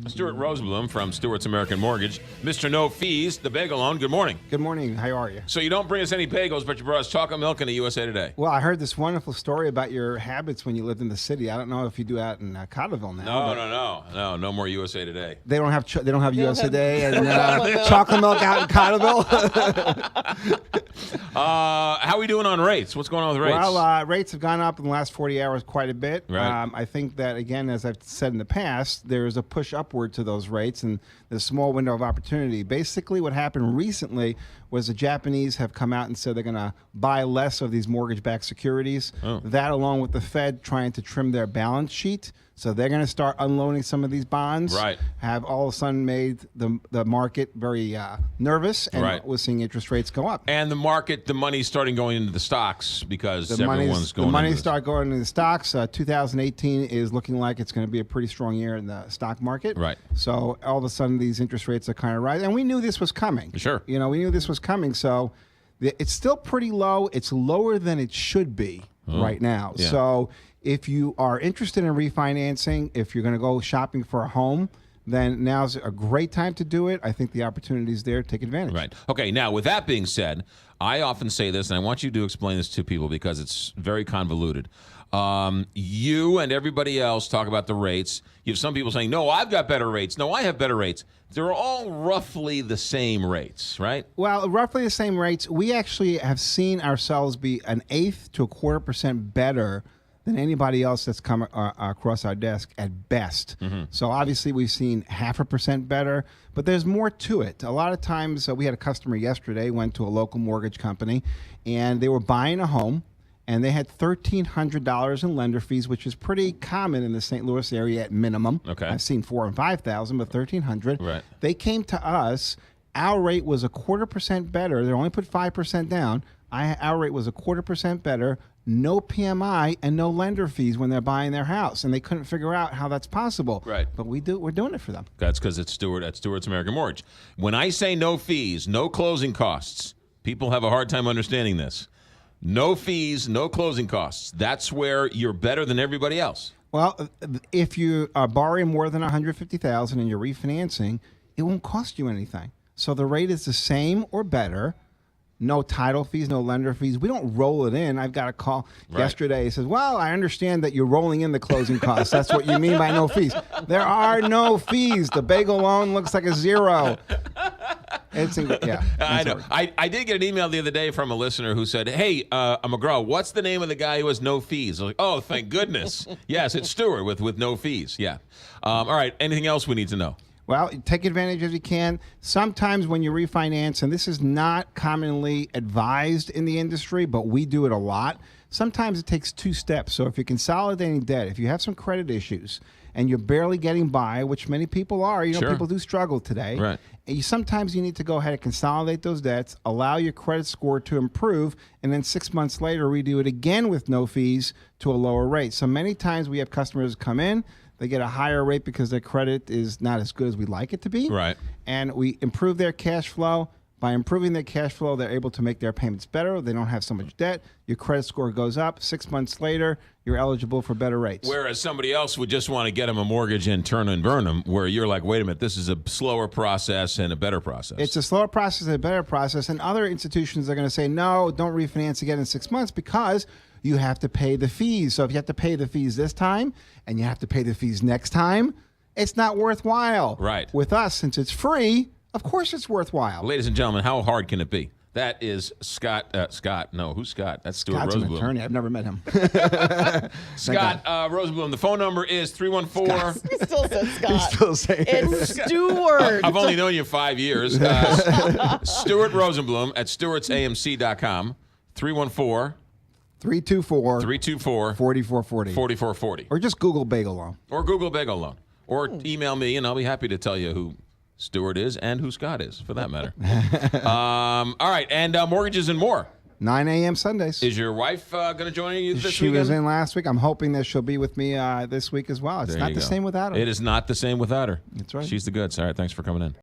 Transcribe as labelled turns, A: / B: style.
A: Stuart Rosenblum from Stuart's American Mortgage. Mr. No Fees, the bagel loan. Good morning.
B: Good morning. How are you?
A: So you don't bring us any bagels, but you brought us chocolate milk and a USA Today.
B: Well, I heard this wonderful story about your habits when you lived in the city. I don't know if you do out in Cotterville now.
A: No more USA Today.
B: They don't have USA Today and chocolate milk out in Cotterville.
A: How are we doing on rates? What's going on with rates?
B: Well, rates have gone up in the last 40 hours quite a bit.
A: Right.
B: I think that, again, as I've said in the past, there is a push upward to those rates and the small window of opportunity. Basically, what happened recently was the Japanese have come out and said they're going to buy less of these mortgage-backed securities.
A: Oh.
B: That, along with the Fed trying to trim their balance sheet. So they're going to start unloading some of these bonds.
A: Right.
B: Have all of a sudden made the market very nervous, and
A: Right.
B: we're seeing interest rates go up.
A: And the market, the money's starting going into the stocks because
B: The
A: everyone's going
B: the money
A: into this.
B: start going into the stocks. 2018 is looking like it's going to be a pretty strong year in the stock market.
A: Right.
B: So all of a sudden these interest rates are kind of rising, and we knew this was coming.
A: Sure.
B: You know, we knew this was coming. So it's still pretty low. It's lower than it should be right now.
A: Yeah.
B: So if you are interested in refinancing, if you're going to go shopping for a home, then now's a great time to do it. I think the opportunity is there. Take advantage.
A: Right. Okay, now, with that being said, I often say this, and I want you to explain this to people because it's very convoluted. You and everybody else talk about the rates. You have some people saying, no, I've got better rates. No, I have better rates. They're all roughly the same rates, right?
B: Well, roughly the same rates. We actually have seen ourselves be 1/8 to 1/4% better than anybody else that's come across our desk at best. So obviously we've seen 0.5% better, but there's more to it. A lot of times, we had a customer yesterday, went to a local mortgage company, and they were buying a home, and they had $1,300 in lender fees, which is pretty common in the St. Louis area at minimum.
A: Okay.
B: I've seen $4,000 and $5,000, but $1,300.
A: Right.
B: They came to us. Our rate was 1/4% better. They only put 5% down. Our rate was 1/4% better. No PMI and no lender fees when they're buying their house, and they couldn't figure out how that's possible.
A: Right.
B: But we're doing it for them.
A: That's because it's Stuart at Stuart's American Mortgage. When I say no fees, no closing costs, people have a hard time understanding this. No fees, no closing costs. That's where you're better than everybody else.
B: Well, if you are borrowing more than $150,000 and you're refinancing, it won't cost you anything. So the rate is the same or better. No title fees, no lender fees. We don't roll it in. I've got a call yesterday. He says, well, I understand that you're rolling in the closing costs. That's what you mean by no fees. There are no fees. The bagel loan looks like a zero.
A: I know. I did get an email the other day from a listener who said, hey, McGraw, what's the name of the guy who has no fees? I was like, oh, thank goodness. Yes, it's Stuart with no fees. Yeah. All right. Anything else we need to know?
B: Well, take advantage as you can. Sometimes when you refinance, and this is not commonly advised in the industry, but we do it a lot, sometimes it takes 2 steps. So if you're consolidating debt, if you have some credit issues, and you're barely getting by, which many people are,
A: Sure.
B: people do struggle today.
A: Right.
B: And sometimes you need to go ahead and consolidate those debts, allow your credit score to improve, and then 6 months later redo it again with no fees to a lower rate. So many times we have customers come in, they get a higher rate because their credit is not as good as we'd like it to be.
A: Right.
B: And we improve their cash flow. By improving their cash flow, they're able to make their payments better. They don't have so much debt. Your credit score goes up. 6 months later, you're eligible for better rates.
A: Whereas somebody else would just want to get them a mortgage and turn and burn them, where you're like, wait a minute, this is a slower process and a better process.
B: It's a slower process and a better process. And other institutions are going to say, no, don't refinance again in 6 months because you have to pay the fees. So if you have to pay the fees this time and you have to pay the fees next time, it's not worthwhile.
A: Right.
B: With us, since it's free, of course it's worthwhile.
A: Ladies and gentlemen, how hard can it be? That is Scott. No, who's Scott? That's Stuart
B: Scott's an
A: Rosenblum.
B: attorney. I've never met him.
A: Scott Rosenblum. The phone number is 314.
C: He still says Scott.
B: He's still saying
C: It's Stuart.
A: I've only known you 5 years. Stuart Rosenblum at stewartsamc.com. 314
B: 324
A: 324
B: 4440.
A: 4440.
B: Or just Google bagel loan.
A: Or Google Bagel Loan. Or email me, and I'll be happy to tell you who Stuart is and who Scott is, for that matter. All right, and mortgages and more.
B: 9 a.m. Sundays.
A: Is your wife going to join you this
B: She
A: weekend?
B: was in last week. I'm hoping that she'll be with me this week as well. It's
A: There
B: not
A: you
B: the
A: go.
B: same without her.
A: It is not the same without her.
B: That's right.
A: She's the goods. All right, thanks for coming in.